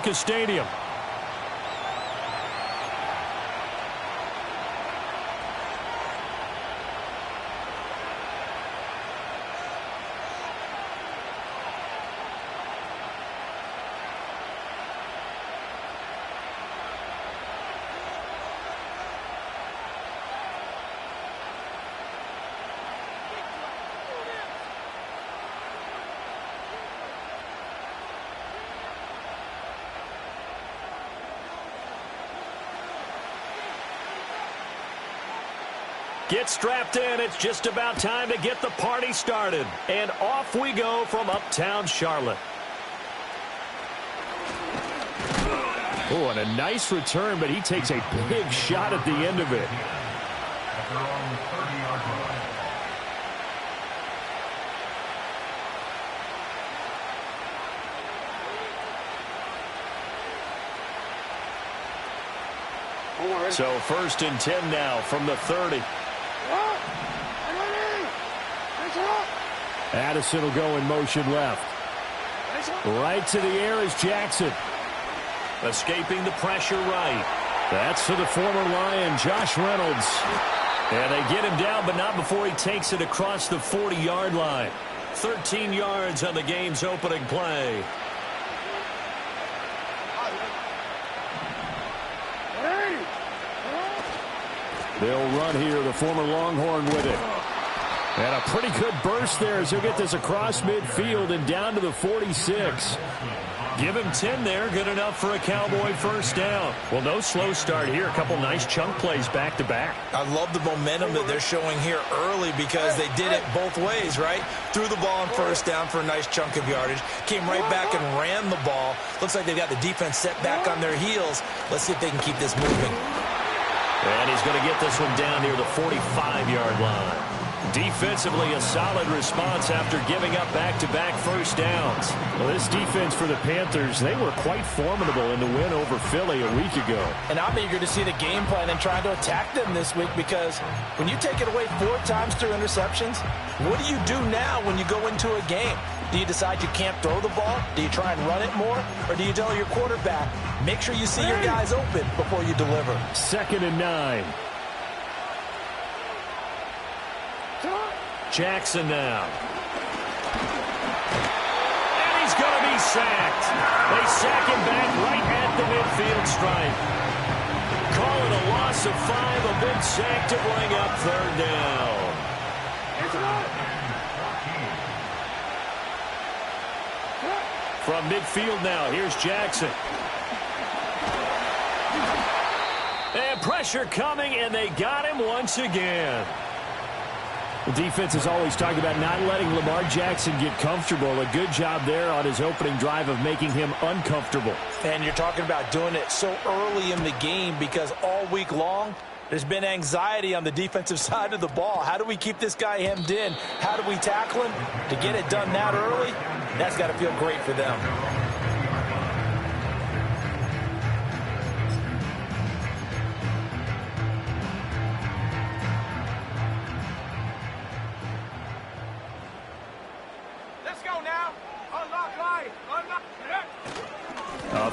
Comerica Stadium. Get strapped in. It's just about time to get the party started. And off we go from uptown Charlotte. Oh, and a nice return, but he takes a big shot at the end of it. So 1st and 10 now from the 30. Addison will go in motion left. Right to the air is Jackson. Escaping the pressure right. That's for the former Lion, Josh Reynolds. And they get him down, but not before he takes it across the 40-yard line. 13 yards on the game's opening play. They'll run here, the former Longhorn with it. And a pretty good burst there as he'll get this across midfield and down to the 46. Give him 10 there, good enough for a Cowboy first down. Well, no slow start here. A couple nice chunk plays back-to-back. I love the momentum that they're showing here early because they did it both ways, right? Threw the ball on first down for a nice chunk of yardage. Came right back and ran the ball. Looks like they've got the defense set back on their heels. Let's see if they can keep this moving. And he's going to get this one down near the 45-yard line. Defensively, a solid response after giving up back-to-back first downs. Well, this defense for the Panthers, they were quite formidable in the win over Philly a week ago. And I'm eager to see the game plan and trying to attack them this week because when you take it away 4 times through interceptions, what do you do now when you go into a game? Do you decide you can't throw the ball? Do you try and run it more? Or do you tell your quarterback, make sure you see your guys open before you deliver? 2nd and 9. Jackson now. And he's going to be sacked. They sack him back right at the midfield stripe. Call it a loss of 5, a big sack to bring up 3rd down. From midfield now, here's Jackson. And pressure coming, and they got him once again. The defense has always talked about not letting Lamar Jackson get comfortable. A good job there on his opening drive of making him uncomfortable. And you're talking about doing it so early in the game because all week long, there's been anxiety on the defensive side of the ball. How do we keep this guy hemmed in? How do we tackle him? To get it done that early, that's got to feel great for them.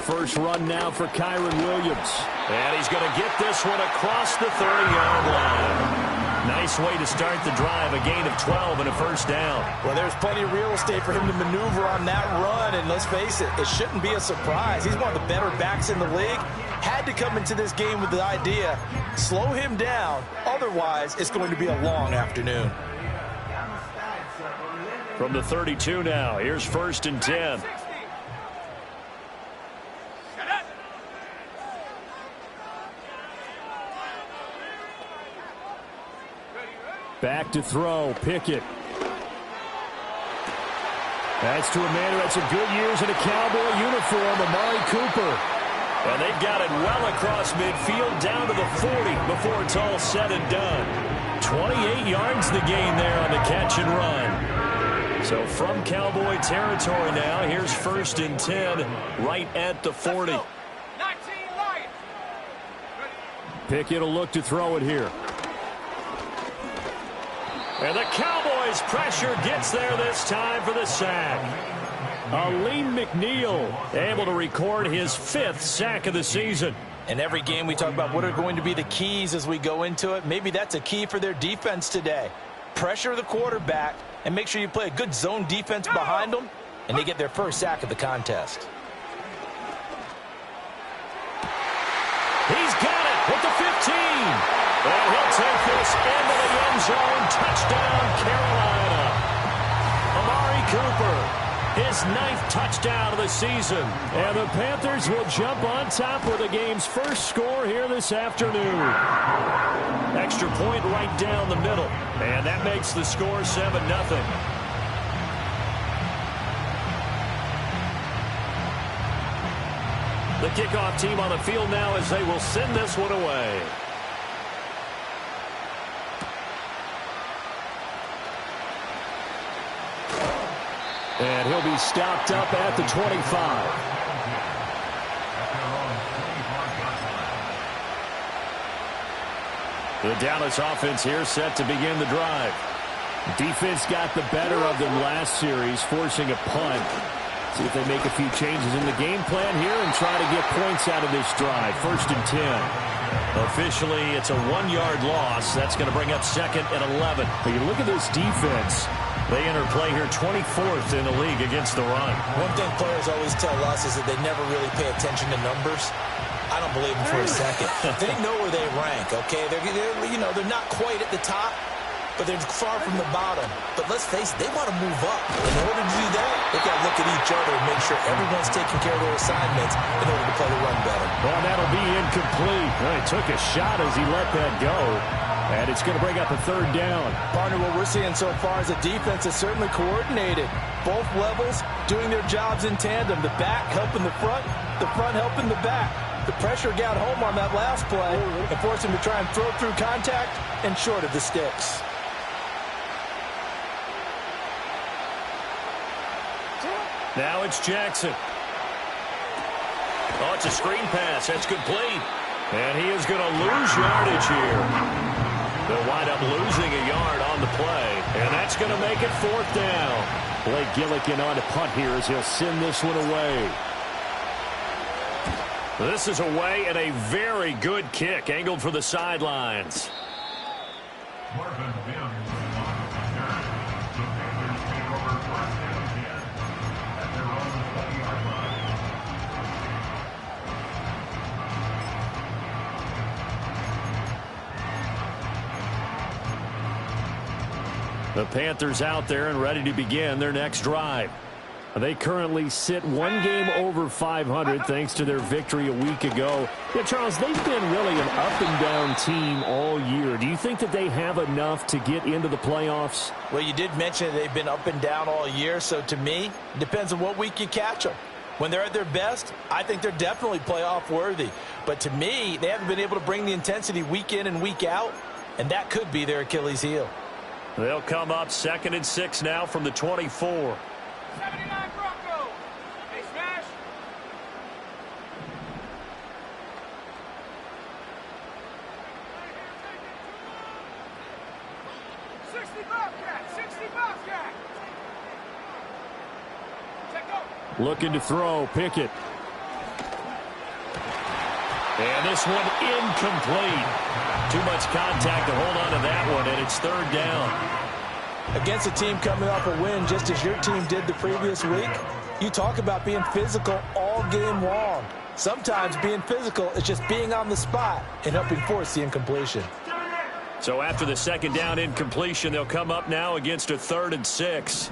First run now for Kyren Williams. And he's going to get this one across the 30-yard line. Nice way to start the drive. A gain of 12 and a first down. Well, there's plenty of real estate for him to maneuver on that run. And let's face it, it shouldn't be a surprise. He's one of the better backs in the league. Had to come into this game with the idea, slow him down. Otherwise, it's going to be a long afternoon. From the 32 now, here's 1st and 10. Back to throw, Pickett. That's to a man who had some good years in a Cowboy uniform, Amari Cooper. And they've got it well across midfield, down to the 40 before it's all said and done. 28 yards the gain there on the catch and run. So from Cowboy territory now, here's 1st and 10 right at the 40. Pickett will look to throw it here. And the Cowboys' pressure gets there this time for the sack. Aleem McNeil able to record his 5th sack of the season. In every game we talk about what are going to be the keys as we go into it. Maybe that's a key for their defense today. Pressure the quarterback and make sure you play a good zone defense behind them, and they get their first sack of the contest. He's got it with the 15. And he'll take this into the end zone. Touchdown, Carolina. Amari Cooper, his 9th touchdown of the season. And the Panthers will jump on top with the game's first score here this afternoon. Extra point right down the middle. And that makes the score 7-0. The kickoff team on the field now as they will send this one away. And he'll be stopped up at the 25. The Dallas offense here set to begin the drive. Defense got the better of them last series, forcing a punt. See if they make a few changes in the game plan here and try to get points out of this drive. 1st and 10. Officially, it's a 1-yard loss. That's going to bring up 2nd and 11. But you look at this defense. They enter play here 24th in the league against the run. One thing players always tell us is that they never really pay attention to numbers. I don't believe them for a second. They know where they rank, okay? They're not quite at the top, but they're far from the bottom. But let's face it, they want to move up. In order to do that, they've got to look at each other and make sure everyone's taking care of their assignments in order to play the run better. Well, that'll be incomplete. Well, he took a shot as he let that go. And it's going to bring up a 3rd down. Partner, what we're seeing so far is the defense is certainly coordinated. Both levels doing their jobs in tandem. The back helping the front helping the back. The pressure got home on that last play and forced him to try and throw through contact and short of the sticks. Now it's Jackson. Oh, it's a screen pass. That's complete. And he is going to lose yardage here. They'll wind up losing a yard on the play. And that's going to make it 4th down. Blake Gillikin on to punt here as he'll send this one away. This is away and a very good kick angled for the sidelines. The Panthers out there and ready to begin their next drive. They currently sit 1 game over 500 thanks to their victory a week ago. Yeah, Charles, they've been really an up-and-down team all year. Do you think that they have enough to get into the playoffs? Well, you did mention they've been up and down all year, so to me, it depends on what week you catch them. When they're at their best, I think they're definitely playoff worthy. But to me, they haven't been able to bring the intensity week in and week out, and that could be their Achilles heel. They'll come up 2nd and 6 now from the 24. 79 Bronco. Hey, smash. 60 Bobcat. 60 Bobcat. Check go. Looking to throw. Pickett. And this one incomplete. Too much contact to hold on to that one, and it's 3rd down. Against a team coming off a win just as your team did the previous week, you talk about being physical all game long. Sometimes being physical is just being on the spot and helping force the incompletion. So after the 2nd down incompletion, they'll come up now against a 3rd and 6.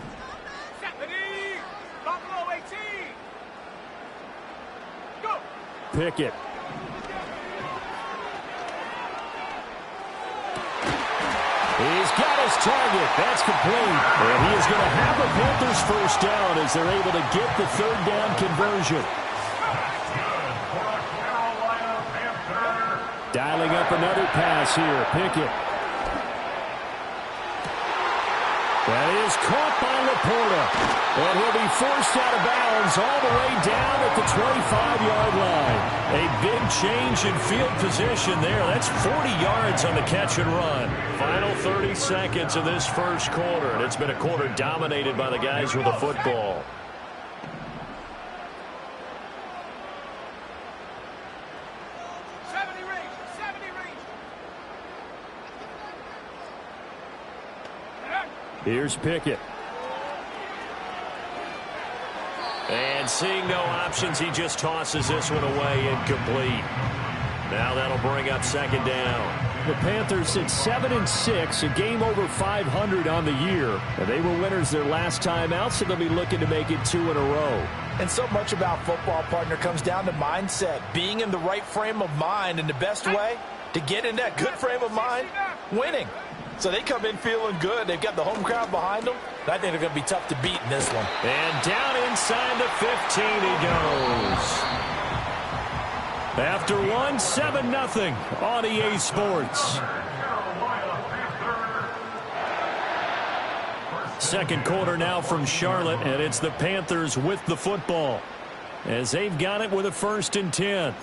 Buffalo 18. Go. Pickett. He's got his target. That's complete. And he is going to have a Panthers 1st down as they're able to get the 3rd down conversion. Dialing up another pass here. Pickett. That is caught by Laporta. And he'll be forced out of bounds all the way down at the 25-yard line. A big change in field position there. That's 40 yards on the catch and run. Final 30 seconds of this first quarter. And it's been a quarter dominated by the guys with the football. Here's Pickett. And seeing no options, he just tosses this one away incomplete. Now that'll bring up second down. The Panthers sit 7-6, a game over 500 on the year. And they were winners their last time out, so they'll be looking to make it 2 in a row. And so much about football, partner, comes down to mindset. Being in the right frame of mind, and the best way to get in that good frame of mind, winning. So they come in feeling good. They've got the home crowd behind them. I think they're going to be tough to beat in this one. And down inside the 15 he goes. After 7-0 on EA Sports. Second quarter now from Charlotte, and it's the Panthers with the football as they've got it with a 1st and 10.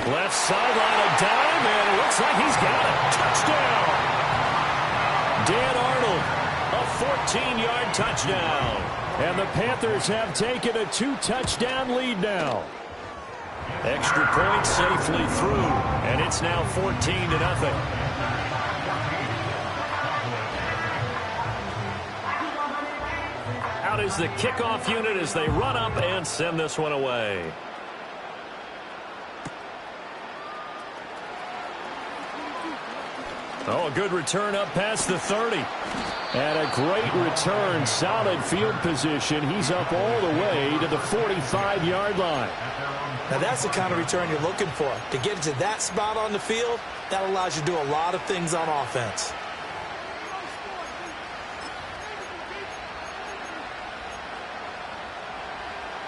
Left sideline, a dive, and it looks like he's got it. Touchdown! Dan Arnold, a 14-yard touchdown. And the Panthers have taken a 2-touchdown lead now. Extra point safely through, and it's now 14-0. Out is the kickoff unit as they run up and send this one away. Oh, a good return up past the 30. And a great return, solid field position. He's up all the way to the 45-yard line. Now that's the kind of return you're looking for. To get to that spot on the field, that allows you to do a lot of things on offense.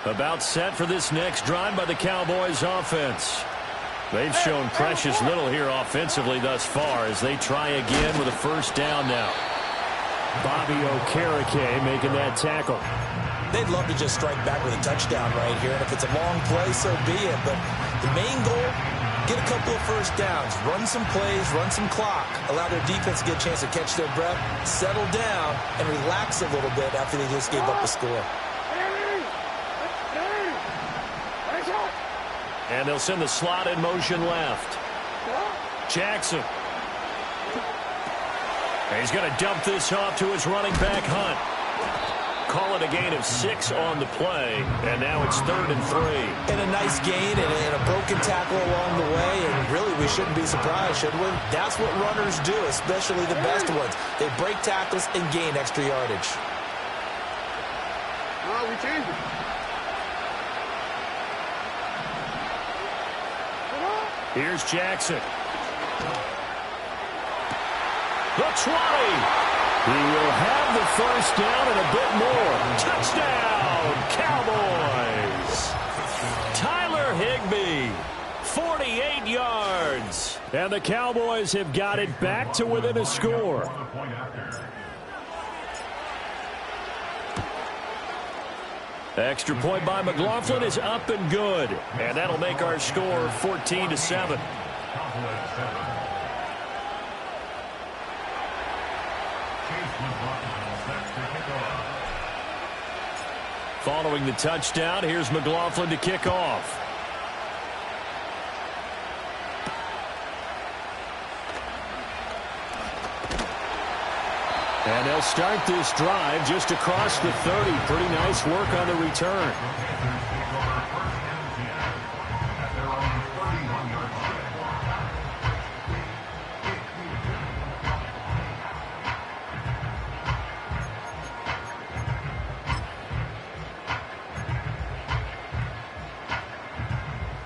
About set for this next drive by the Cowboys offense. They've shown precious little here offensively thus far as they try again with a 1st down now. Bobby Okereke making that tackle. They'd love to just strike back with a touchdown right here, and if it's a long play, so be it. But the main goal, get a couple of 1st downs, run some plays, run some clock, allow their defense to get a chance to catch their breath, settle down, and relax a little bit after they just gave up a score. And they'll send the slot in motion left. Jackson. And he's going to dump this off to his running back, Hunt. Call it a gain of 6 on the play, and now it's 3rd and 3. And a nice gain and a broken tackle along the way, and really we shouldn't be surprised, should we? That's what runners do, especially the best ones. They break tackles and gain extra yardage. We changed it. Here's Jackson. The 20. He will have the 1st down and a bit more. Touchdown, Cowboys. Tyler Higbee, 48 yards. And the Cowboys have got it back to within a score. Extra point by McLaughlin is up and good. And that'll make our score 14-7. Following the touchdown, here's McLaughlin to kick off. And they'll start this drive just across the 30. Pretty nice work on the return.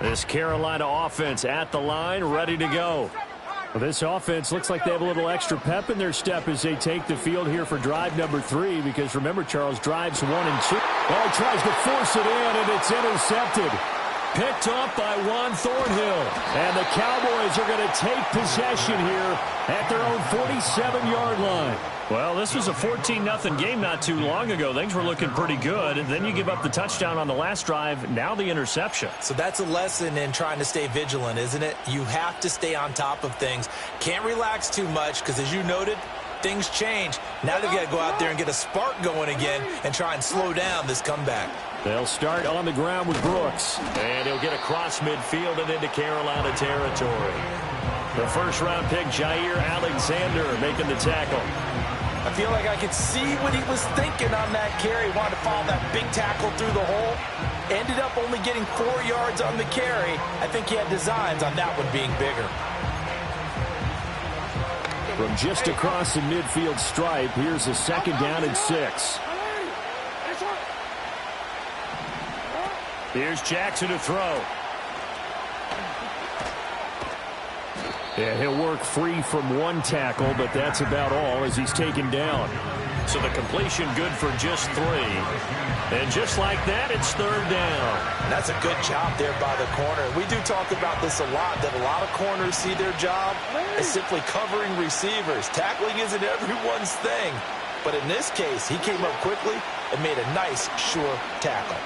This Carolina offense at the line, ready to go. Well, this offense looks like they have a little extra pep in their step as they take the field here for drive number 3, because remember, Charles, drives 1 and 2. Well, he tries to force it in, and it's intercepted. Picked off by Juan Thornhill. And the Cowboys are going to take possession here at their own 47-yard line. Well, this was a 14-0 game not too long ago. Things were looking pretty good. And then you give up the touchdown on the last drive. Now the interception. So that's a lesson in trying to stay vigilant, isn't it? You have to stay on top of things. Can't relax too much because, as you noted, things change. Now they've got to go out there and get a spark going again and try and slow down this comeback. They'll start on the ground with Brooks. And he'll get across midfield and into Carolina territory. The first-round pick, Jair Alexander, making the tackle. I feel like I could see what he was thinking on that carry. Wanted to follow that big tackle through the hole. Ended up only getting 4 yards on the carry. I think he had designs on that one being bigger. From just across the midfield stripe, here's a 2nd down and 6. Here's Jackson to throw. Yeah, he'll work free from one tackle, but that's about all as he's taken down. So the completion good for just 3. And just like that, it's 3rd down. That's a good job there by the corner. We do talk about this a lot, that a lot of corners see their job as simply covering receivers. Tackling isn't everyone's thing. But in this case, he came up quickly and made a nice, sure tackle.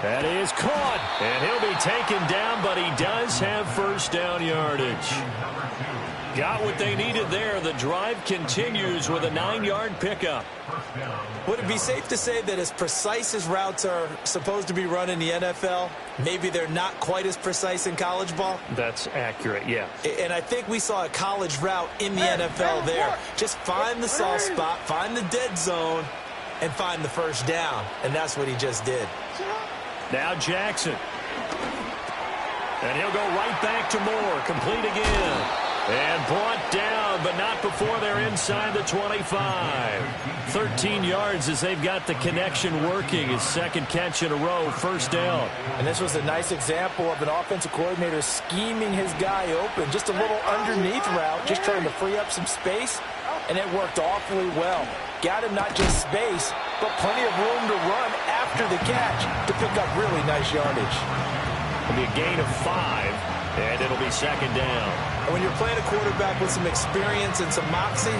That is caught, and he'll be taken down, but he does have 1st down yardage. Got what they needed there. The drive continues with a 9-yard pickup. Would it be safe to say that as precise as routes are supposed to be run in the NFL, maybe they're not quite as precise in college ball? That's accurate, yeah. And I think we saw a college route in the NFL there. Just find the soft spot, find the dead zone, and find the 1st down. And that's what he just did. Now Jackson. And he'll go right back to Moore. Complete again. And brought down, but not before they're inside the 25. 13 yards as they've got the connection working. His 2nd catch in a row, 1st down. And this was a nice example of an offensive coordinator scheming his guy open. Just a little underneath route, just trying to free up some space, and it worked awfully well. Got him not just space, but plenty of room to run after the catch to pick up really nice yardage. It'll be a gain of 5, and it'll be 2nd down. And when you're playing a quarterback with some experience and some moxie,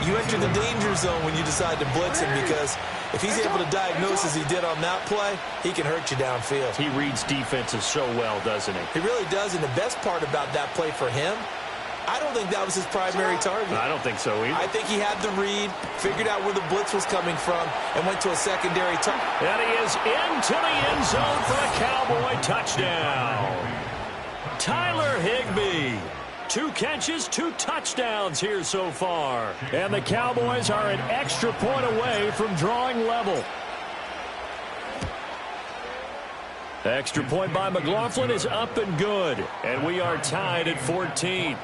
you enter the danger zone when you decide to blitz him, because if he's able to diagnose as he did on that play, he can hurt you downfield. He reads defenses so well, doesn't he? He really does, and the best part about that play for him, I don't think that was his primary target. I don't think so either. I think he had the read, figured out where the blitz was coming from, and went to a secondary target. And he is into the end zone for a Cowboy touchdown. Tyler Higbee. 2 catches, 2 touchdowns here so far. And the Cowboys are an extra point away from drawing level. Extra point by McLaughlin is up and good. And we are tied at 14.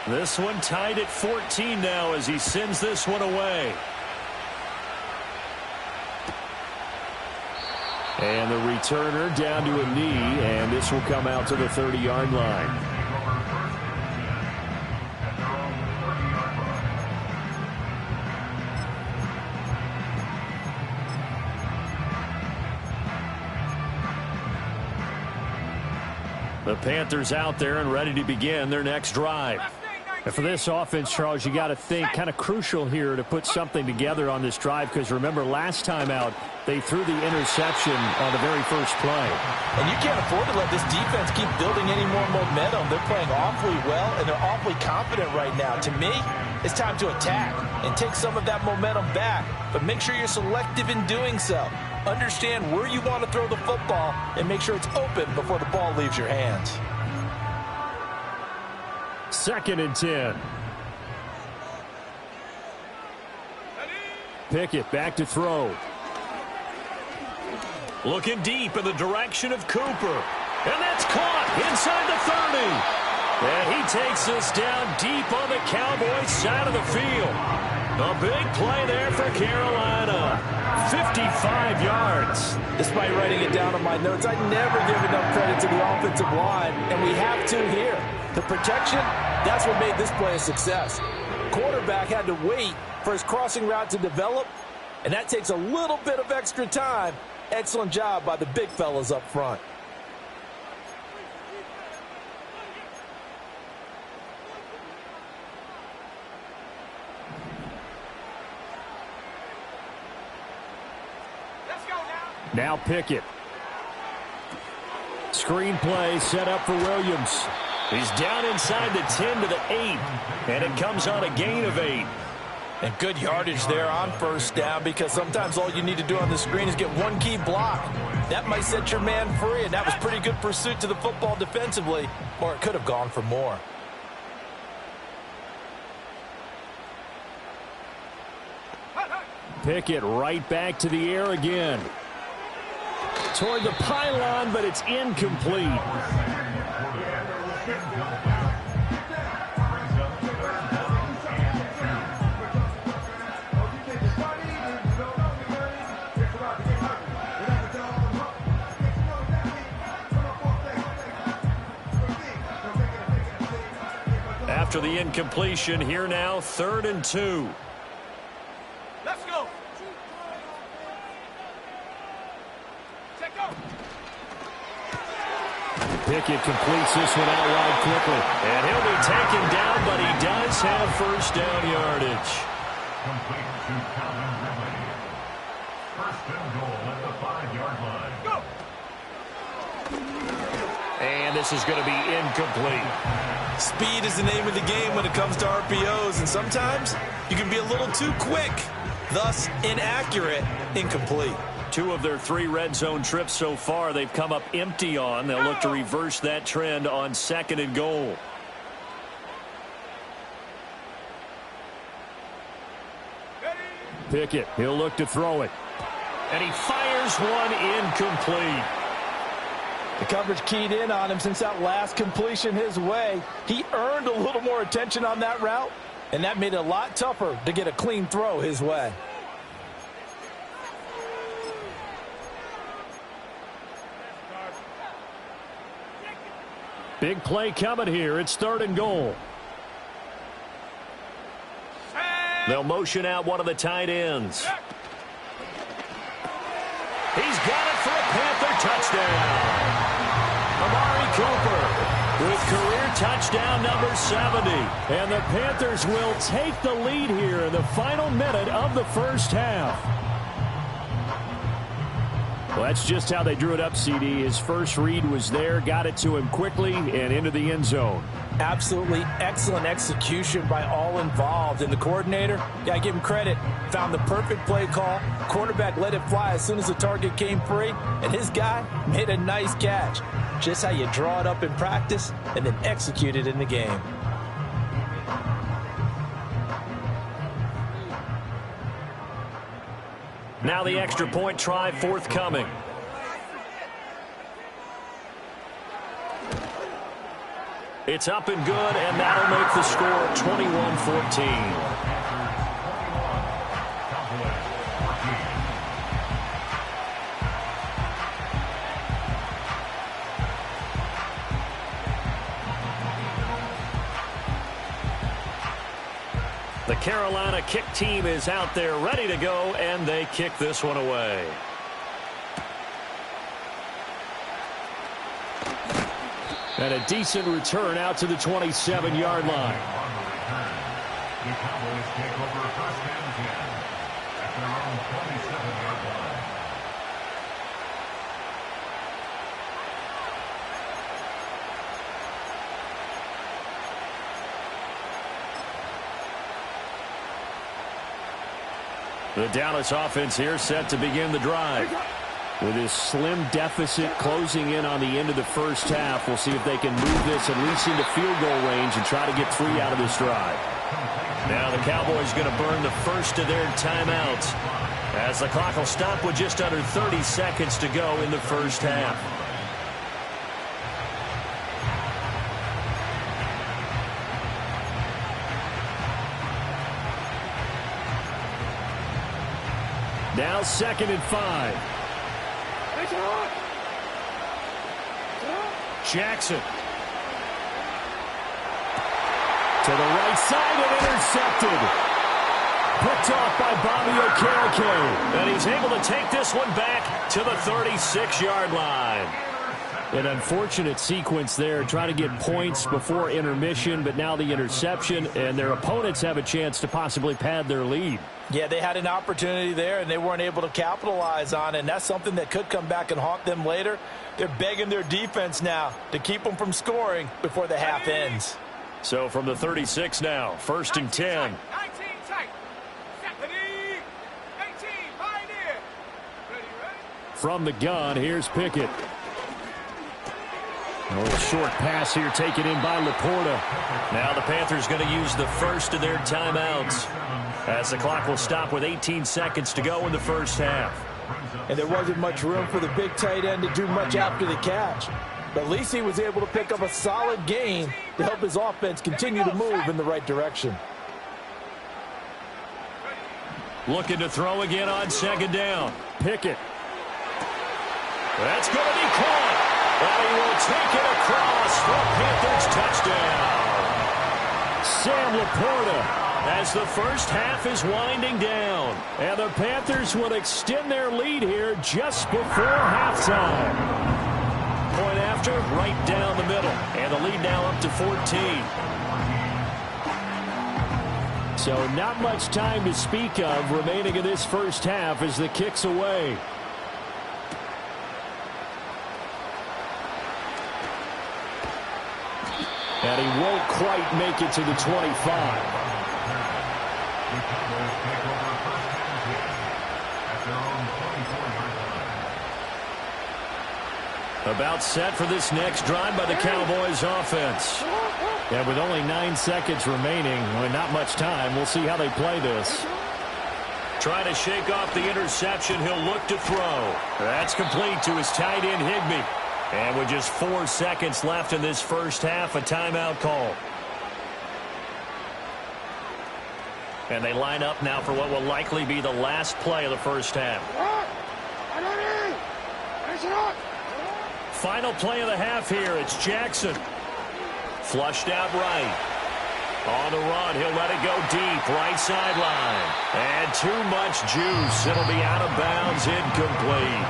This one tied at 14 now as he sends this one away. And the returner down to a knee, and this will come out to the 30-yard line. The Panthers out there and ready to begin their next drive. And for this offense, Charles, you got to think kind of crucial here to put something together on this drive, because remember last time out they threw the interception on the very first play. And you can't afford to let this defense keep building any more momentum. They're playing awfully well, and they're awfully confident right now. To me, it's time to attack and take some of that momentum back, but make sure you're selective in doing so. Understand where you want to throw the football and make sure it's open before the ball leaves your hands. 2nd and 10. Pickett back to throw. Looking deep in the direction of Cooper. And that's caught inside the 30. And he takes this down deep on the Cowboys side of the field. A big play there for Carolina. 55 yards. Despite writing it down on my notes, I never give enough credit to the offensive line, and we have to here. The protection, that's what made this play a success. quarterback had to wait for his crossing route to develop, and that takes a little bit of extra time. Excellent job by the big fellas up front. Let's go now. Now Pickett. Screen play set up for Williams. He's down inside the 10 to the 8, and it comes on a gain of 8. And good yardage there on first down, because sometimes all you need to do on the screen is get one key block. That might set your man free, and that was pretty good pursuit to the football defensively, or it could have gone for more. Pickett right back to the air again. Toward the pylon, but it's incomplete. After the incompletion, here now, 3rd and 2. Let's go. Check go. Pickett completes this one out wide quickly. And he'll be taken down, but he does have first down yardage. Complete to Calvin Ridley. First and goal at the 5-yard line. Go. And this is going to be incomplete. Speed is the name of the game when it comes to RPOs, and sometimes you can be a little too quick, thus inaccurate, incomplete. 2 of their 3 red zone trips so far they've come up empty on. They'll look to reverse that trend on 2nd and goal. Pickett, he'll look to throw it. And he fires one incomplete. The coverage keyed in on him since that last completion his way. He earned a little more attention on that route, and that made it a lot tougher to get a clean throw his way. Big play coming here. It's 3rd and goal. They'll motion out one of the tight ends. He's got it for a Panther touchdown. Amari Cooper with career touchdown number 70. And the Panthers will take the lead here in the final minute of the first half. Well, that's just how they drew it up, CD. His first read was there, got it to him quickly, and into the end zone. Absolutely excellent execution by all involved. And the coordinator, yeah, I give him credit, found the perfect play call. Quarterback let it fly as soon as the target came free, and his guy made a nice catch. Just how you draw it up in practice and then execute it in the game. Now the extra point try forthcoming. It's up and good, and that'll make the score 21-14. The Carolina kick team is out there ready to go, and they kick this one away. And a decent return out to the 27-yard line. The Cowboys take over 1st and 10 at their own 27-yard line. The Dallas offense here set to begin the drive. With his slim deficit closing in on the end of the first half, we'll see if they can move this at least into field goal range and try to get 3 out of this drive. Now the Cowboys going to burn the first of their timeouts as the clock will stop with just under 30 seconds to go in the first half. Now 2nd and 5. Jackson. To the right side and intercepted. Picked off by Bobby Okereke. And he's able to take this one back to the 36-yard line. An unfortunate sequence there, trying to get points before intermission, but now the interception, and their opponents have a chance to possibly pad their lead. Yeah, they had an opportunity there, and they weren't able to capitalize on it, and that's something that could come back and haunt them later. They're begging their defense now to keep them from scoring before the half ends. So from the 36 now, 1st and 10. 19 tight. Stephanie. 18. Pioneer. Ready. From the gun, here's Pickett. A little short pass here taken in by Laporta. Now the Panthers going to use the first of their timeouts, as the clock will stop with 18 seconds to go in the first half. And there wasn't much room for the big tight end to do much after the catch. But at least he was able to pick up a solid gain to help his offense continue to move in the right direction. Looking to throw again on 2nd down. Pickett. That's going to be caught. And he will take it across for a Panthers touchdown. Sam Laporta, as the first half is winding down. And the Panthers will extend their lead here just before halftime. Point after, right down the middle. And the lead now up to 14. So not much time to speak of remaining in this first half as the kick's away. And he won't quite make it to the 25. About set for this next drive by the Cowboys offense. And with only 9 seconds remaining, well, not much time, we'll see how they play this. Trying to shake off the interception, he'll look to throw. That's complete to his tight end Higbee. And with just 4 seconds left in this first half, a timeout call. And they line up now for what will likely be the last play of the first half. Final play of the half here. It's Jackson. Flushed out right. On the run, he'll let it go deep. Right sideline. And too much juice. It'll be out of bounds, incomplete.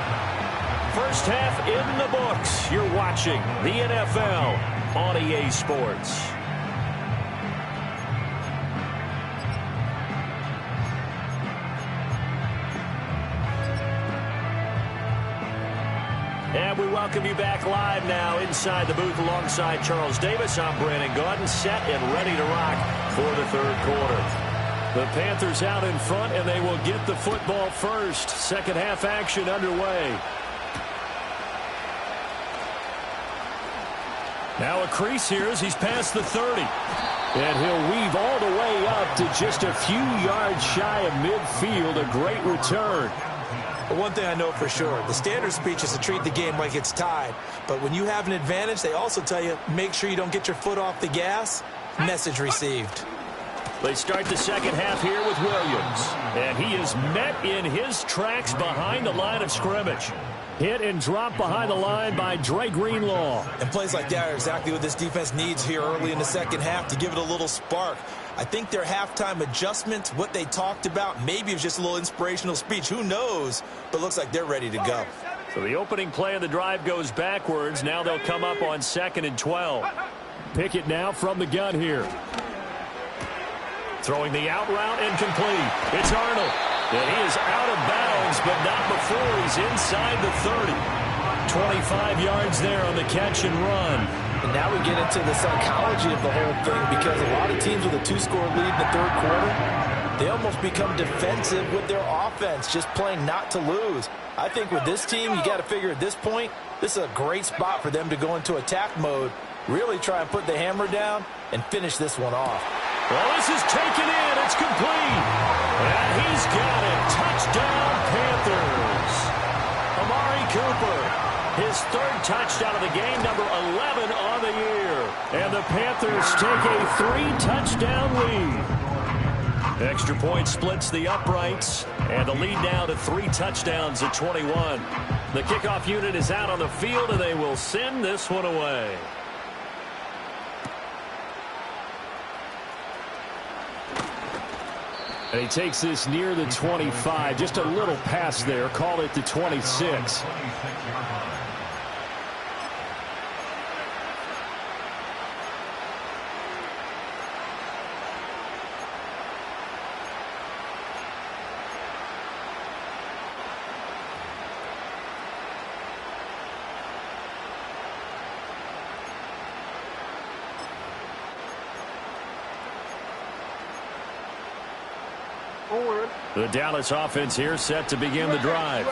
First half in the books. You're watching the NFL on EA Sports. And we welcome you back live now inside the booth alongside Charles Davis. I'm Brandon Gaudin, set and ready to rock for the third quarter. The Panthers out in front, and they will get the football first. Second half action underway. Now a crease here as he's past the 30. And he'll weave all the way up to just a few yards shy of midfield. A great return. But one thing I know for sure, the standard speech is to treat the game like it's tied. But when you have an advantage, they also tell you, make sure you don't get your foot off the gas. Message received. They start the second half here with Williams. And he is met in his tracks behind the line of scrimmage. Hit and drop behind the line by Dre Greenlaw. And plays like that are exactly what this defense needs here early in the second half to give it a little spark. I think their halftime adjustments, what they talked about, maybe it was just a little inspirational speech. Who knows? But looks like they're ready to go. So the opening play of the drive goes backwards. Now they'll come up on 2nd and 12. Pickett now from the gun here. Throwing the out route incomplete. It's Arnold. And he is out of bounds, but not before he's inside the 30. 25 yards there on the catch and run. And now we get into the psychology of the whole thing, because a lot of teams with a 2-score lead in the third quarter, they almost become defensive with their offense, just playing not to lose. I think with this team, you got to figure at this point, this is a great spot for them to go into attack mode, really try and put the hammer down and finish this one off. Well, this is taken in. It's complete. And he's got it. Touchdown, Panthers. Amari Cooper, his third touchdown of the game, number 11 on the year. And the Panthers take a 3-touchdown lead. Extra point splits the uprights. And the lead now to 3 touchdowns at 21. The kickoff unit is out on the field, and they will send this one away. And he takes this near the 25. Just a little pass there. Call it the 26. The Dallas offense here set to begin the drive.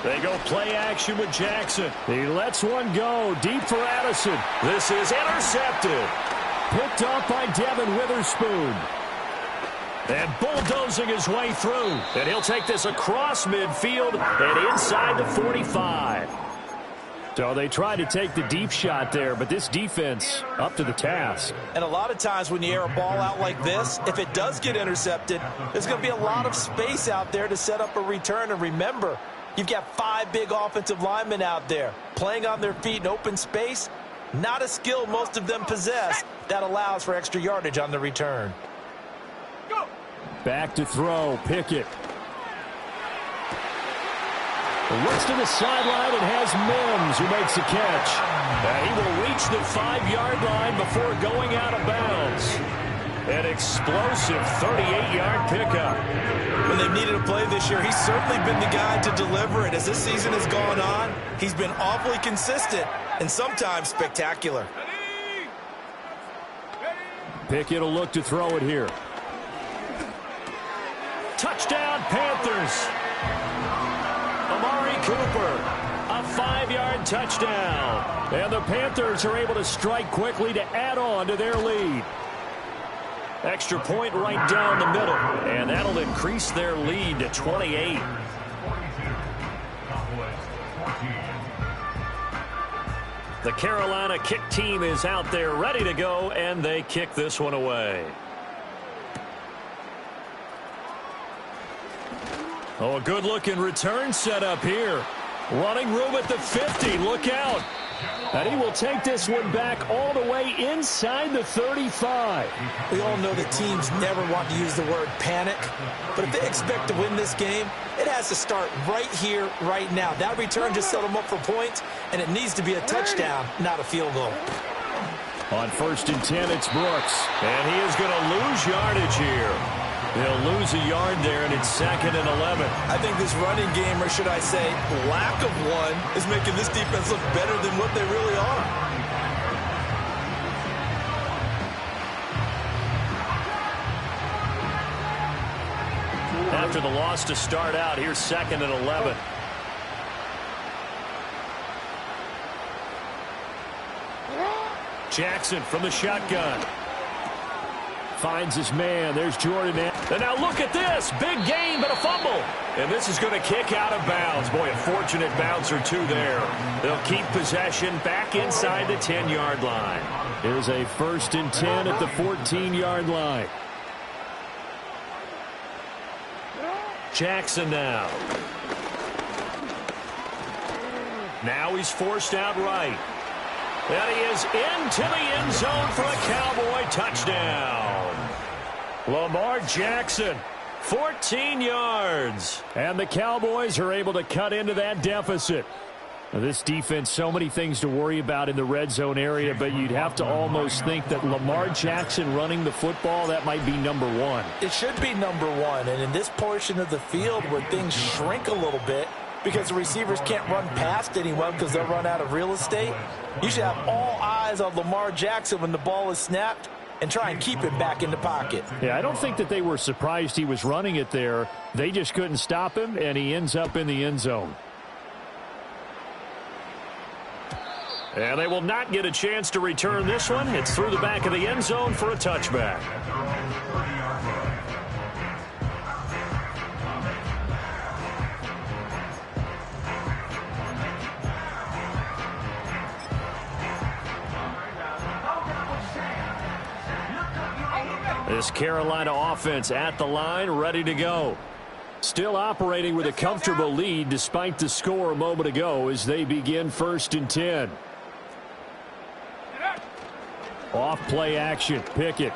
They go play action with Jackson. He lets one go deep for Addison. This is intercepted. Picked up by Devin Witherspoon. And bulldozing his way through. And he'll take this across midfield and inside the 45. So they try to take the deep shot there, but this defense up to the task. And a lot of times when you air a ball out like this, if it does get intercepted, there's going to be a lot of space out there to set up a return. And remember, you've got 5 big offensive linemen out there playing on their feet in open space. Not a skill most of them possess that allows for extra yardage on the return. Back to throw, Pickett. Looks to the sideline and has Mims who makes a catch. And he will reach the 5-yard line before going out of bounds. An explosive 38-yard pickup. When they've needed a play this year, he's certainly been the guy to deliver it. As this season has gone on, he's been awfully consistent and sometimes spectacular. Pickett will look to throw it here. Touchdown, Panthers. Amari Cooper, a 5-yard touchdown. And the Panthers are able to strike quickly to add on to their lead. Extra point right down the middle. And that'll increase their lead to 28. The Carolina kick team is out there ready to go, and they kick this one away. Oh, a good-looking return set up here. Running room at the 50. Look out. And he will take this one back all the way inside the 35. We all know that teams never want to use the word panic. But if they expect to win this game, it has to start right here, right now. That return just set them up for points, and it needs to be a touchdown, not a field goal. On 1st and 10, it's Brooks. And he is going to lose yardage here. They'll lose a yard there, and it's 2nd and 11. I think this running game, or should I say lack of one, is making this defense look better than what they really are. After the loss to start out, here's 2nd and 11. Jackson from the shotgun. Finds his man. There's Jordan. And now look at this. Big gain, but a fumble. And this is going to kick out of bounds. Boy, a fortunate bounce or two there. They'll keep possession back inside the 10-yard line. Here's a 1st and 10 at the 14-yard line. Jackson now. Now he's forced out right. And he is into the end zone for a Cowboy touchdown. Lamar Jackson, 14 yards. And the Cowboys are able to cut into that deficit. Now, this defense, so many things to worry about in the red zone area, but you'd have to almost think that Lamar Jackson running the football, that might be number one. It should be number one. And in this portion of the field where things shrink a little bit, because the receivers can't run past anyone because they'll run out of real estate, you should have all eyes on Lamar Jackson when the ball is snapped and try and keep him back in the pocket. Yeah, I don't think that they were surprised he was running it there. They just couldn't stop him, and he ends up in the end zone. And they will not get a chance to return this one. It's through the back of the end zone for a touchback. This Carolina offense at the line, ready to go. Still operating with a comfortable lead despite the score a moment ago as they begin 1st and 10. Off play action. Pickett.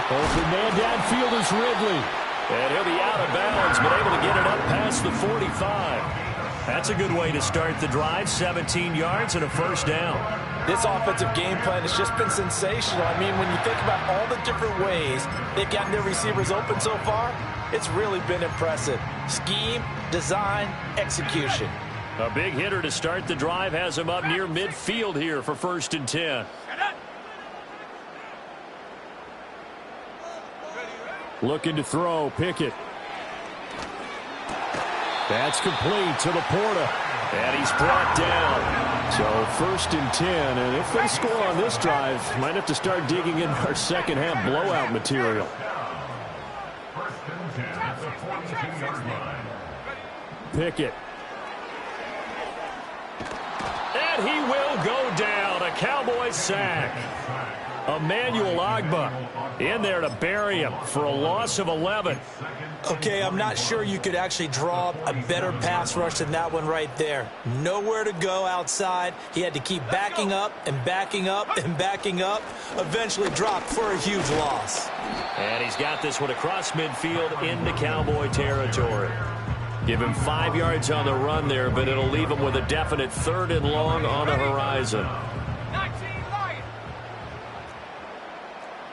Open man downfield is Ridley. And he'll be out of bounds, but able to get it up past the 45. That's a good way to start the drive. 17 yards and a first down. This offensive game plan has just been sensational. I mean, when you think about all the different ways they've gotten their receivers open so far, it's really been impressive. Scheme, design, execution. A big hitter to start the drive has him up near midfield here for 1st and 10. Looking to throw, Pickett. That's complete to Laporta. And he's brought down. So 1st and 10, and if they score on this drive, might have to start digging in our second half blowout material. 1st and 10 at the 42-yard line. Pickett. And he will go down. A Cowboys sack. Emmanuel Ogbah in there to bury him for a loss of 11. Okay, I'm not sure you could actually draw a better pass rush than that one right there. Nowhere to go outside. He had to keep backing up and backing up and backing up. Eventually dropped for a huge loss. And he's got this one across midfield into Cowboy territory. Give him 5 yards on the run there, but it'll leave him with a definite 3rd and long on the horizon. 19 Lions.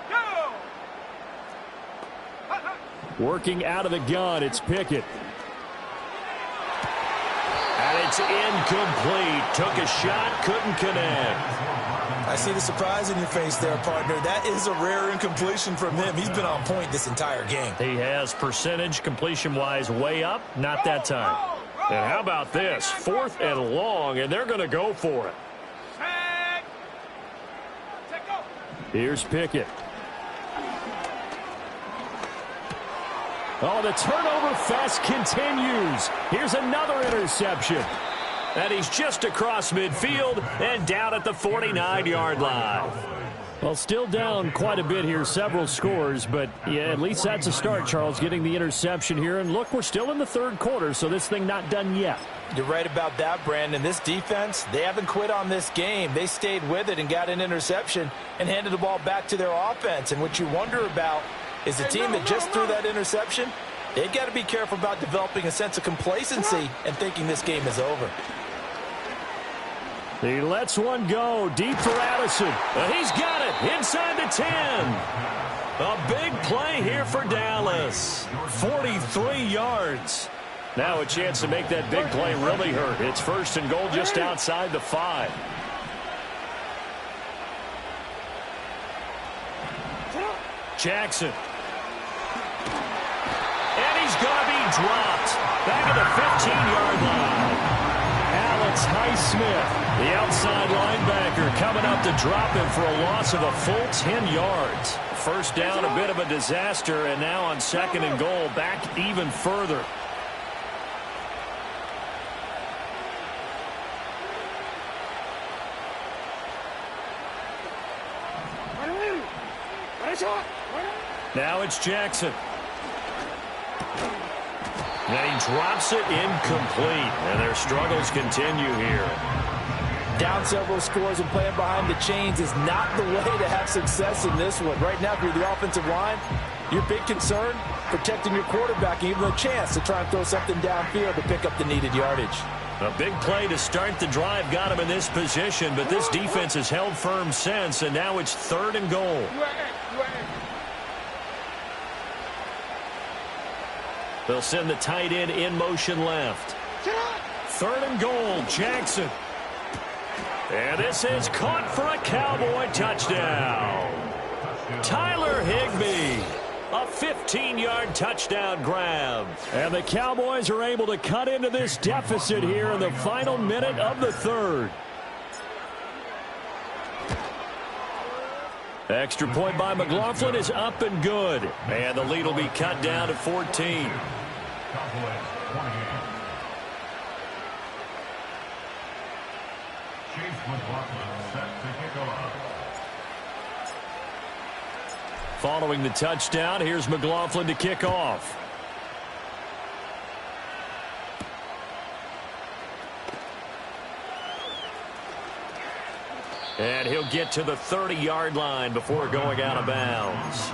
Go! Working out of the gun, it's Pickett. And it's incomplete. Took a shot, couldn't connect. I see the surprise in your face there, partner. That is a rare incompletion from him. He's been on point this entire game. He has percentage completion-wise way up, not that time. And how about this? 4th and long, and they're going to go for it. Here's Pickett. Oh, the turnover fest continues. Here's another interception. And he's just across midfield and down at the 49-yard line. Well, still down quite a bit here, several scores, but yeah, at least that's a start, Charles, getting the interception here. And look, we're still in the 3rd quarter, so this thing not done yet. You're right about that, Brandon. This defense, they haven't quit on this game. They stayed with it and got an interception and handed the ball back to their offense. And what you wonder about is the team that just threw that interception, they've got to be careful about developing a sense of complacency and thinking this game is over. He lets one go deep for Addison. He's got it inside the 10. A big play here for Dallas. 43 yards. Now a chance to make that big play really hurt. It's 1st and goal just outside the 5. Jackson. And he's going to be dropped. Back at the 15-yard line. Alex Highsmith, the outside linebacker, coming up to drop him for a loss of a full 10 yards. 1st down, a bit of a disaster, and now on 2nd and goal, back even further. Now it's Jackson. And he drops it incomplete. And their struggles continue here. Down several scores and playing behind the chains is not the way to have success in this one. Right now, if you're the offensive line, your big concern, protecting your quarterback and giving him a chance to try and throw something downfield to pick up the needed yardage. A big play to start the drive got him in this position, but this defense has held firm since, and now it's 3rd and goal. They'll send the tight end in motion left. 3rd and goal, Jackson. And this is caught for a Cowboy touchdown. Tyler Higbee, a 15-yard touchdown grab. And the Cowboys are able to cut into this deficit here in the final minute of the 3rd. Extra point by McLaughlin is up and good. And the lead will be cut down to 14. Cowboys 28. Chase McLaughlin set to kick off. Following the touchdown, here's McLaughlin to kick off. And he'll get to the 30-yard line before going out of bounds.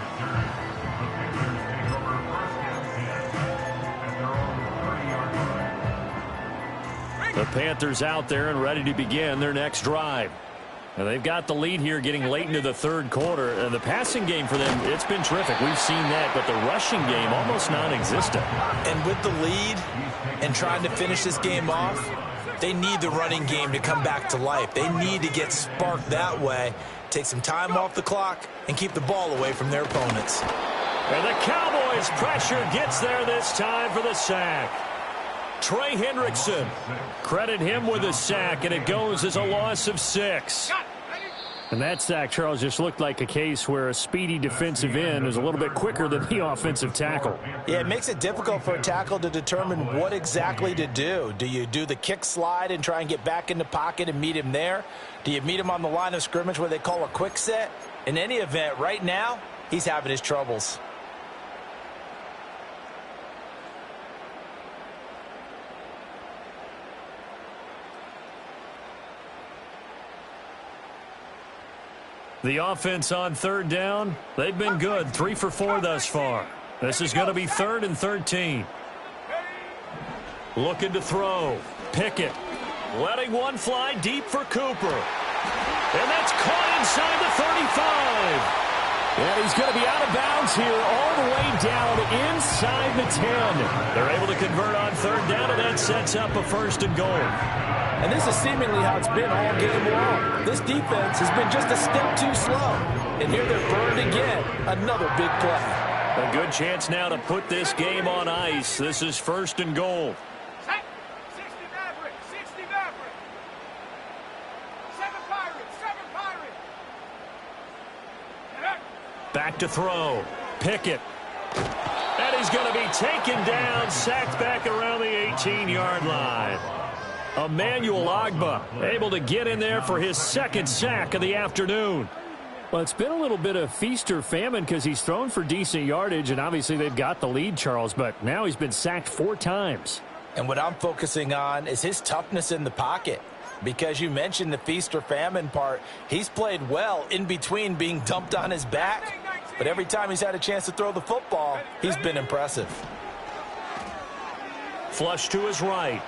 The Panthers out there and ready to begin their next drive. And they've got the lead here getting late into the third quarter. And the passing game for them, it's been terrific. We've seen that, but the rushing game almost non-existent. And with the lead and trying to finish this game off, they need the running game to come back to life. They need to get sparked that way, take some time off the clock, and keep the ball away from their opponents. And the Cowboys' pressure gets there this time for the sack. Trey Hendrickson, credit him with a sack, and it goes as a loss of 6. And that sack, Charles, just looked like a case where a speedy defensive end is a little bit quicker than the offensive tackle. Yeah, it makes it difficult for a tackle to determine what exactly to do. Do you do the kick slide and try and get back in the pocket and meet him there? Do you meet him on the line of scrimmage where they call a quick set? In any event, right now, he's having his troubles. The offense on third down, they've been good, 3 for 4 thus far. This is going to be 3rd and 13. Looking to throw. Pickett letting one fly deep for Cooper. And that's caught inside the 35. And he's going to be out of bounds here all the way down inside the 10. They're able to convert on third down, and that sets up a 1st and goal. And this is seemingly how it's been all game long. This defense has been just a step too slow. And here they're burned again. Another big play. A good chance now to put this game on ice. This is 1st and goal. 60 Maverick, 60 Maverick. 7 Pirates, 7 Pirates. Back to throw. Pickett. And he's going to be taken down, sacked back around the 18-yard line. Emmanuel Ogbah able to get in there for his 2nd sack of the afternoon. Well, it's been a little bit of feast or famine because he's thrown for decent yardage, and obviously they've got the lead, Charles, but now he's been sacked 4 times. And what I'm focusing on is his toughness in the pocket. Because you mentioned the feast or famine part, he's played well in between being dumped on his back. But every time he's had a chance to throw the football, he's been impressive. Flush to his right.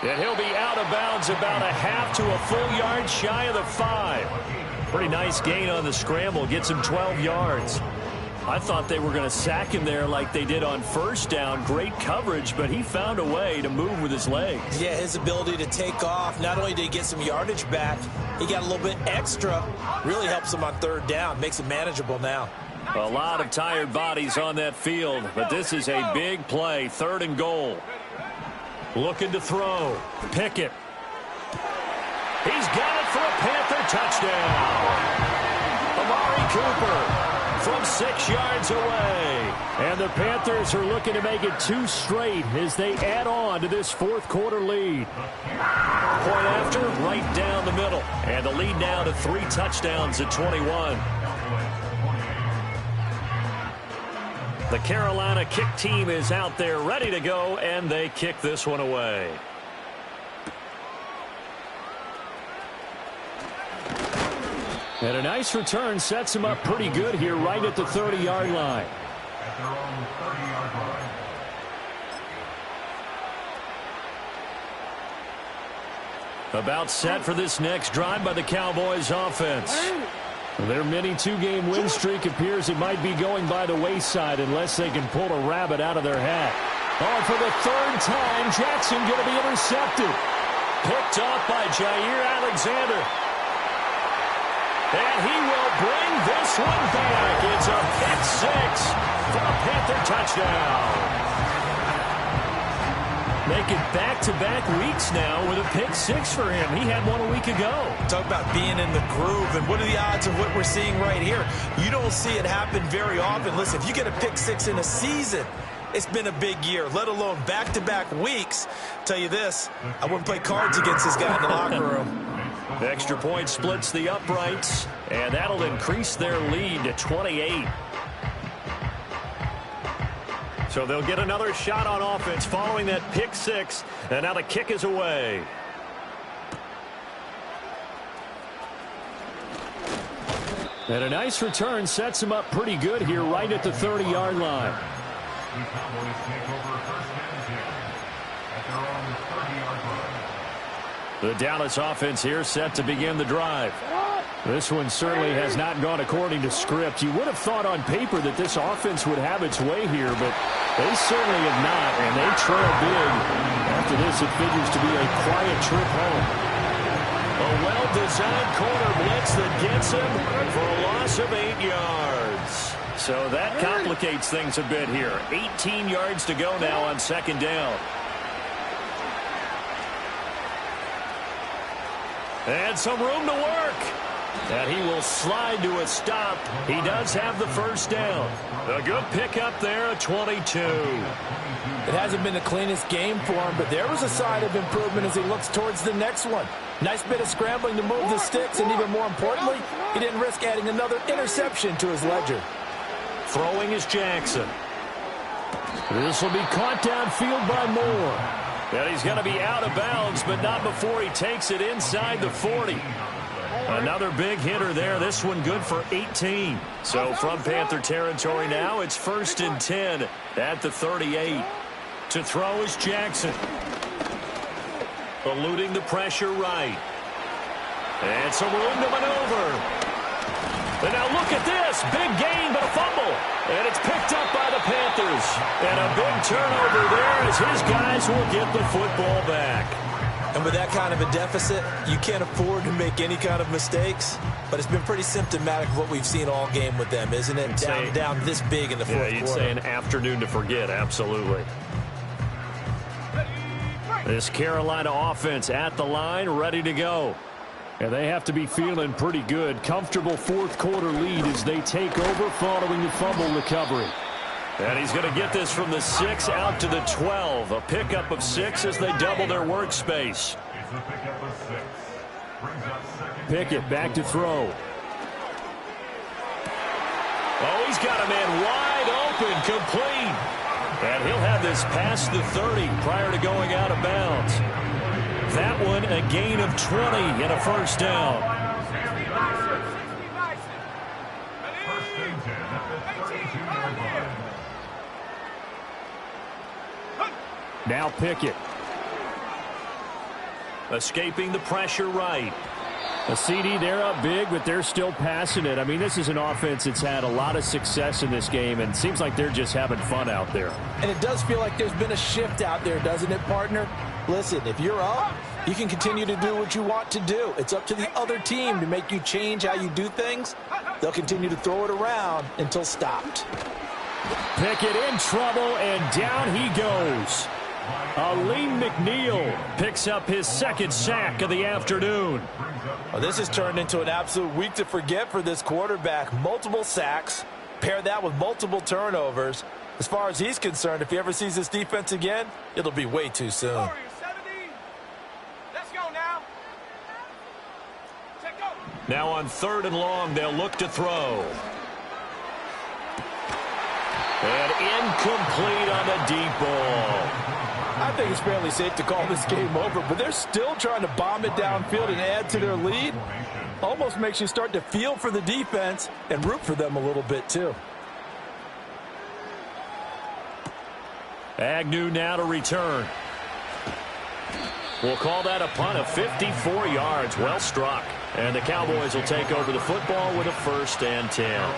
And he'll be out of bounds about a half to a full yard shy of the 5. Pretty nice gain on the scramble. Gets him 12 yards. I thought they were going to sack him there like they did on 1st down. Great coverage, but he found a way to move with his legs. Yeah, his ability to take off, not only did he get some yardage back, he got a little bit extra. Really helps him on 3rd down. Makes it manageable now. A lot of tired bodies on that field, but this is a big play. 3rd and goal. Looking to throw. Pickett. He's got it for a Panther touchdown. Amari Cooper from 6 yards away. And the Panthers are looking to make it 2 straight as they add on to this 4th quarter lead. Point after, right down the middle. And the lead now to 3 touchdowns at 21. The Carolina kick team is out there ready to go, and they kick this one away. And a nice return sets him up pretty good here right at the 30-yard line. At their own 30-yard line. About set for this next drive by the Cowboys offense. Their mini 2-game win streak appears it might be going by the wayside unless they can pull a rabbit out of their hat. Oh, for the 3rd time, Jackson going to be intercepted. Picked off by Jair Alexander. And he will bring this one back. It's a pick 6 for a Panther touchdown. Making back-to-back weeks now with a pick 6 for him. He had one a week ago. Talk about being in the groove, and what are the odds of what we're seeing right here? You don't see it happen very often. Listen, if you get a pick 6 in a season, it's been a big year, let alone back-to-back weeks. Tell you this, I wouldn't play cards against this guy in the locker room. The extra point splits the uprights, and that'll increase their lead to 28. So they'll get another shot on offense following that pick 6, and now the kick is away. And a nice return sets him up pretty good here right at the 30-yard line. The Cowboys take over first and 10 at their own 30-yard line. The Dallas offense here set to begin the drive. This one certainly has not gone according to script. You would have thought on paper that this offense would have its way here, but they certainly have not, and they trail big. After this, it figures to be a quiet trip home. A well-designed corner blitz that gets him for a loss of 8 yards. So that complicates things a bit here. 18 yards to go now on second down. And some room to work. And he will slide to a stop. He does have the first down. A good pickup there at 22. It hasn't been the cleanest game for him, but there was a sign of improvement as he looks towards the next one. Nice bit of scrambling to move the sticks, and even more importantly, he didn't risk adding another interception to his ledger. Throwing is Jackson. This will be caught downfield by Moore. And he's going to be out of bounds, but not before he takes it inside the 40. Another big hitter there. This one good for 18. So from Panther territory now, it's 1st and 10 at the 38. To throw is Jackson. Eluding the pressure right. And some room to maneuver. And now look at this. Big gain, but a fumble. And it's picked up by the Panthers. And a big turnover there as his guys will get the football back. And with that kind of a deficit, you can't afford to make any kind of mistakes. But it's been pretty symptomatic of what we've seen all game with them, isn't it? Down this big in the fourth quarter. Yeah, you'd say an afternoon to forget, absolutely. This Carolina offense at the line, ready to go. And they have to be feeling pretty good. Comfortable fourth quarter lead as they take over following the fumble recovery. And he's going to get this from the 6 out to the 12. A pickup of 6 as they double their workspace. It's a pickup of 6. Brings up second. Pickett back to throw. Oh, he's got a man wide open, complete. And he'll have this past the 30 prior to going out of bounds. That one a gain of 20 and a first down. First and 10 at the 32-yard line. Now Pickett. Escaping the pressure right. A CD, they're up big, but they're still passing it. I mean, this is an offense that's had a lot of success in this game, and it seems like they're just having fun out there. And it does feel like there's been a shift out there, doesn't it, partner? Listen, if you're up, you can continue to do what you want to do. It's up to the other team to make you change how you do things. They'll continue to throw it around until stopped. Pickett in trouble, and down he goes. Aleem McNeil picks up his second sack of the afternoon. Well, this has turned into an absolute week to forget for this quarterback. Multiple sacks, pair that with multiple turnovers. As far as he's concerned, if he ever sees this defense again, it'll be way too soon. Let's go now. Check go. Now on 3rd and long, they'll look to throw. And incomplete on the deep ball. I think it's fairly safe to call this game over, but they're still trying to bomb it downfield and add to their lead. Almost makes you start to feel for the defense and root for them a little bit too. Agnew now to return. We'll call that a punt of 54 yards. Well struck. And the Cowboys will take over the football with a 1st and 10.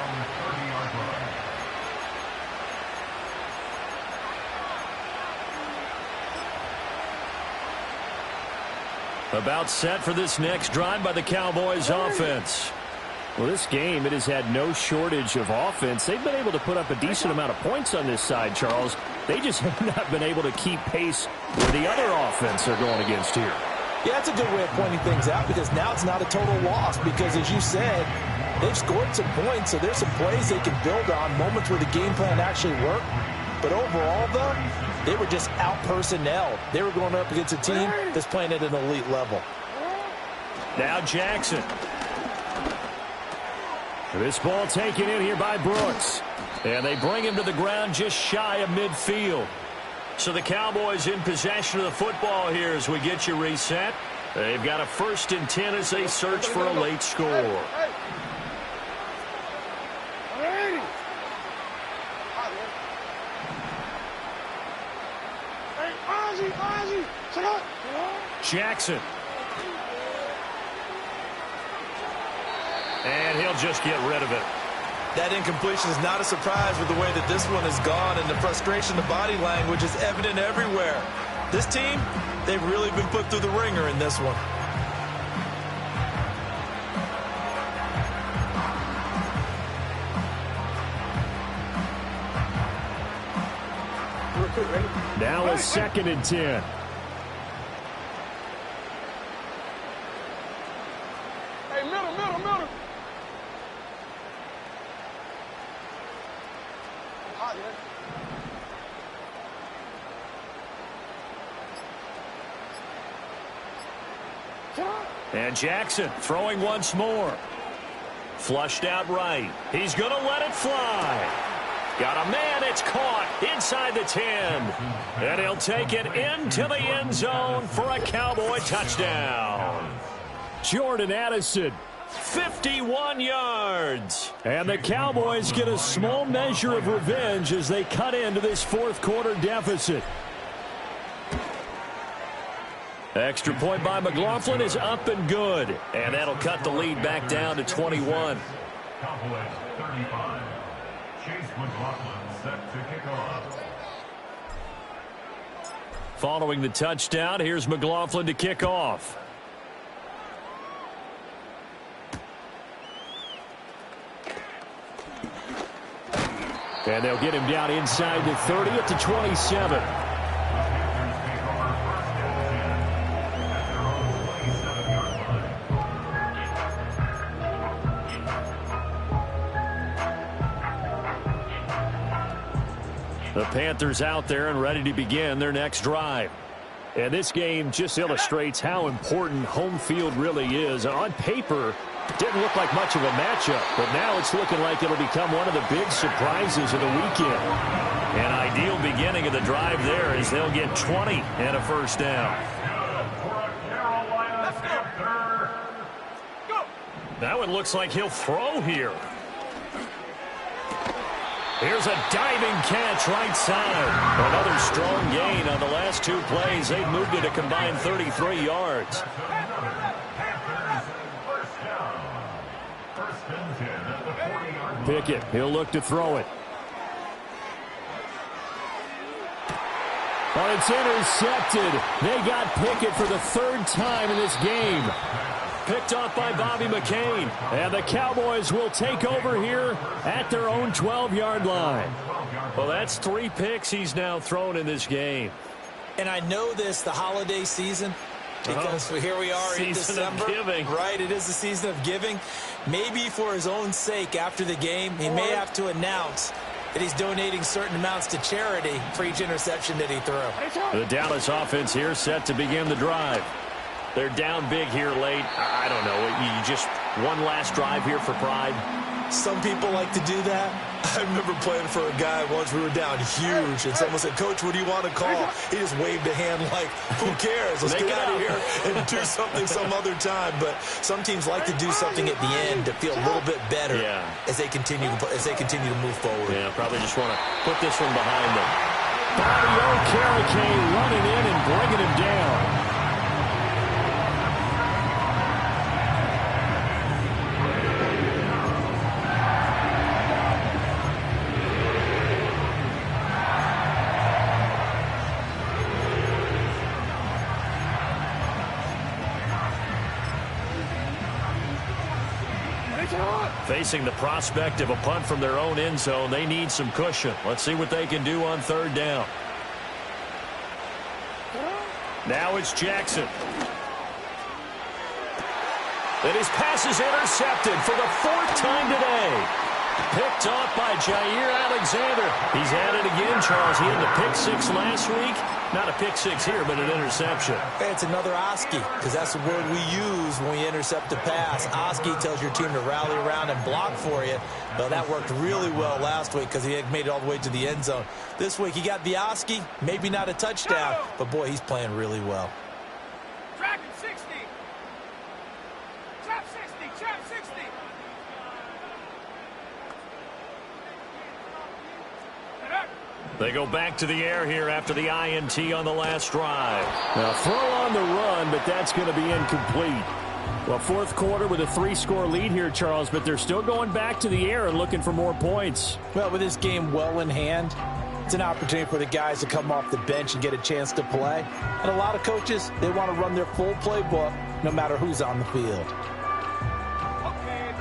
About set for this next drive by the Cowboys offense. Well, this game, it has had no shortage of offense. They've been able to put up a decent amount of points on this side, Charles. They just have not been able to keep pace with the other offense they're going against here. Yeah, that's a good way of pointing things out because now it's not a total loss because, as you said, they've scored some points, so there's some plays they can build on, moments where the game plan actually worked. But overall, though, they were just out-personnelled. They were going up against a team that's playing at an elite level. Now Jackson. This ball taken in here by Brooks. And they bring him to the ground just shy of midfield. So the Cowboys in possession of the football here as we get you reset. They've got a 1st and 10 as they search for a late score. Jackson. And he'll just get rid of it. That incompletion is not a surprise with the way that this one has gone, and the frustration, the body language is evident everywhere. This team, they've really been put through the ringer in this one. Now a 2nd and 10. Hey, middle. And Jackson throwing once more. Flushed out right. He's going to let it fly. Got a man, it's caught inside the 10. And he'll take it into the end zone for a Cowboy touchdown. Jordan Addison, 51 yards. And the Cowboys get a small measure of revenge as they cut into this fourth quarter deficit. Extra point by McLaughlin is up and good. And that'll cut the lead back down to 21. Cowboys 35. Chase McLaughlin set to kick off. Following the touchdown, here's McLaughlin to kick off. And they'll get him down inside the 30 at the 27. The Panthers out there and ready to begin their next drive. And this game just illustrates how important home field really is. On paper, it didn't look like much of a matchup, but now it's looking like it'll become one of the big surprises of the weekend. An ideal beginning of the drive there as they'll get 20 and a first down. That one looks like he'll throw here. Here's a diving catch right side. Another strong gain on the last two plays. They've moved it a combined 33 yards. Pickett, he'll look to throw it. But it's intercepted. They got Pickett for the third time in this game. Picked off by Bobby McCain. And the Cowboys will take over here at their own 12-yard line. Well, that's 3 picks he's now thrown in this game. And I know this, the holiday season, because here we are in December. Season of giving. Right, it is the season of giving. Maybe for his own sake after the game, he may have to announce that he's donating certain amounts to charity for each interception that he threw. The Dallas offense here set to begin the drive. They're down big here late. I don't know. You just one last drive here for pride. Some people like to do that. I remember playing for a guy once. We were down huge, and someone said, "Coach, what do you want to call?" He just waved a hand like, "Who cares? Let's get out of here and do something some other time." But some teams like to do something at the end to feel a little bit better as they continue to move forward. Yeah, probably just want to put this one behind them. Bobby Okereke running in and bringing him down. Facing the prospect of a punt from their own end zone, they need some cushion. Let's see what they can do on third down. Now it's Jackson. And his pass is intercepted for the 4th time today. Picked off by Jair Alexander. He's at it again, Charles. He had the pick 6 last week. Not a pick 6 here, but an interception. Hey, it's another Oski, because that's the word we use when we intercept a pass. Oski tells your team to rally around and block for you. But that worked really well last week because he had made it all the way to the end zone. This week he got the Oski, maybe not a touchdown, but boy, he's playing really well. Dragon 60. Trap 60. Trap 60. They go back to the air here after the INT on the last drive. Now throw on the run, but that's going to be incomplete. Well, fourth quarter with a 3-score lead here, Charles, but they're still going back to the air and looking for more points. Well, with this game well in hand, it's an opportunity for the guys to come off the bench and get a chance to play. And a lot of coaches, they want to run their full playbook no matter who's on the field.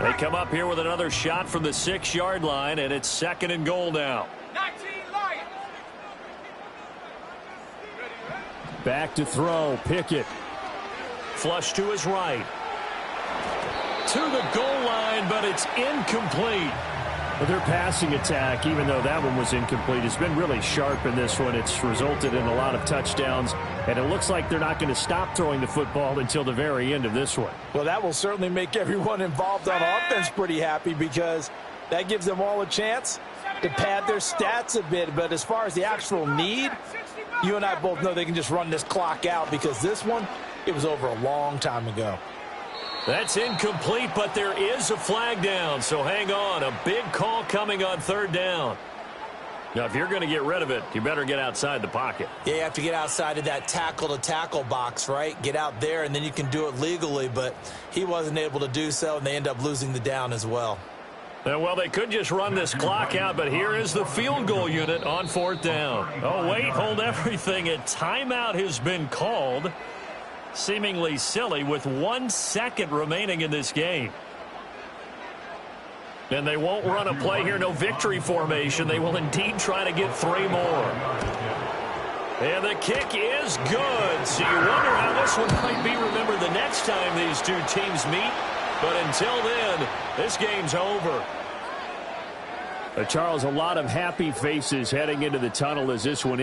They come up here with another shot from the 6-yard line, and it's 2nd and goal now. 19 Lions. Back to throw. Pickett. Flush to his right. To the goal line, but it's incomplete. Their passing attack, even though that one was incomplete, has been really sharp in this one. It's resulted in a lot of touchdowns, and it looks like they're not going to stop throwing the football until the very end of this one. Well, that will certainly make everyone involved on offense pretty happy because that gives them all a chance to pad their stats a bit. But as far as the actual need, you and I both know they can just run this clock out because this one, it was over a long time ago. That's incomplete, but there is a flag down, so hang on. A big call coming on 3rd down. Now, if you're going to get rid of it, you better get outside the pocket. Yeah, you have to get outside of that tackle-to-tackle box, right? Get out there, and then you can do it legally, but he wasn't able to do so, and they end up losing the down as well. Well, they could just run this clock out, but here is the field goal unit on 4th down. Oh, wait, hold everything. A timeout has been called. Seemingly silly with 1 second remaining in this game. And they won't run a play here, no victory formation. They will indeed try to get 3 more. And the kick is good. So you wonder how this one might be remembered the next time these two teams meet. But until then, this game's over. Charles, a lot of happy faces heading into the tunnel as this one ends.